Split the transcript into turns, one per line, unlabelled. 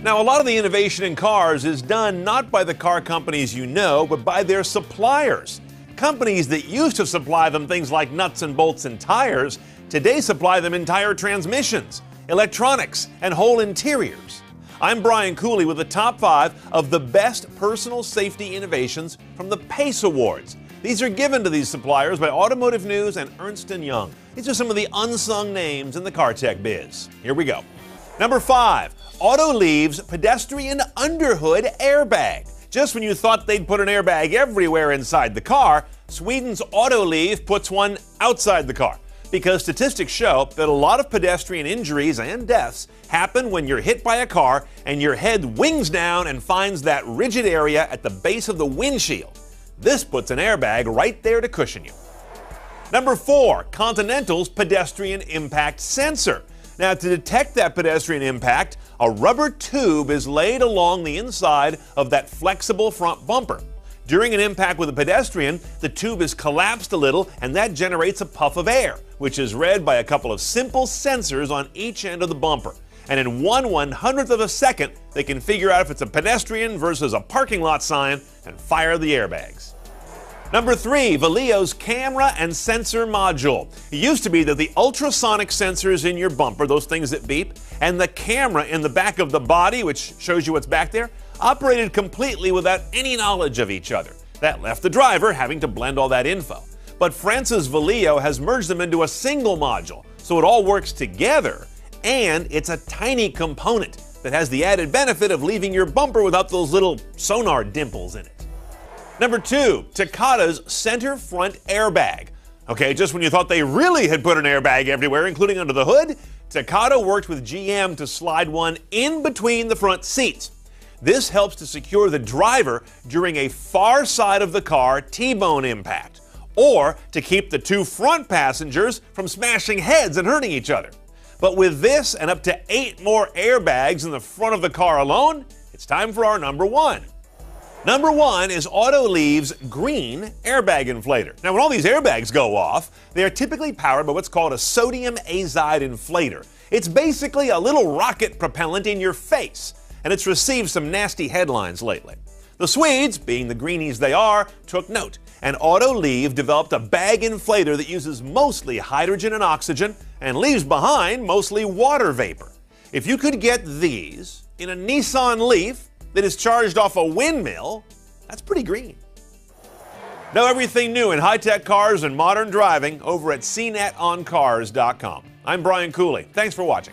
Now, a lot of the innovation in cars is done not by the car companies you know, but by their suppliers. Companies that used to supply them things like nuts and bolts and tires, today supply them entire transmissions, electronics, and whole interiors. I'm Brian Cooley with the top 5 of the best personal safety innovations from the PACE Awards. These are given to these suppliers by Automotive News and Ernst & Young. These are some of the unsung names in the car tech biz. Here we go. Number 5. Autolieve's pedestrian underhood airbag. Just when you thought they'd put an airbag everywhere inside the car, Sweden's Autoliv puts one outside the car. Because statistics show that a lot of pedestrian injuries and deaths happen when you're hit by a car and your head wings down and finds that rigid area at the base of the windshield. This puts an airbag right there to cushion you. Number 4, Continental's pedestrian impact sensor. Now, to detect that pedestrian impact, a rubber tube is laid along the inside of that flexible front bumper. During an impact with a pedestrian, the tube is collapsed a little and that generates a puff of air, which is read by a couple of simple sensors on each end of the bumper. And in 1/100th of a second, they can figure out if it's a pedestrian versus a parking lot sign and fire the airbags. Number 3, Vallejo's camera and sensor module. It used to be that the ultrasonic sensors in your bumper, those things that beep, and the camera in the back of the body, which shows you what's back there, operated completely without any knowledge of each other. That left the driver having to blend all that info. But France's Vallejo has merged them into a single module, so it all works together, and it's a tiny component that has the added benefit of leaving your bumper without those little sonar dimples in it. Number 2, Takata's center front airbag. Okay, just when you thought they really had put an airbag everywhere, including under the hood, Takata worked with GM to slide one in between the front seats. This helps to secure the driver during a far side of the car T-bone impact, or to keep the 2 front passengers from smashing heads and hurting each other. But with this and up to 8 more airbags in the front of the car alone, it's time for our number 1. Number 1 is Autoliv's green airbag inflator. Now, when all these airbags go off, they are typically powered by what's called a sodium azide inflator. It's basically a little rocket propellant in your face, and it's received some nasty headlines lately. The Swedes, being the greenies they are, took note, and Autoliv developed a bag inflator that uses mostly hydrogen and oxygen and leaves behind mostly water vapor. If you could get these in a Nissan Leaf that is charged off a windmill, that's pretty green. Know everything new in high-tech cars and modern driving over at CNETOnCars.com. I'm Brian Cooley. Thanks for watching.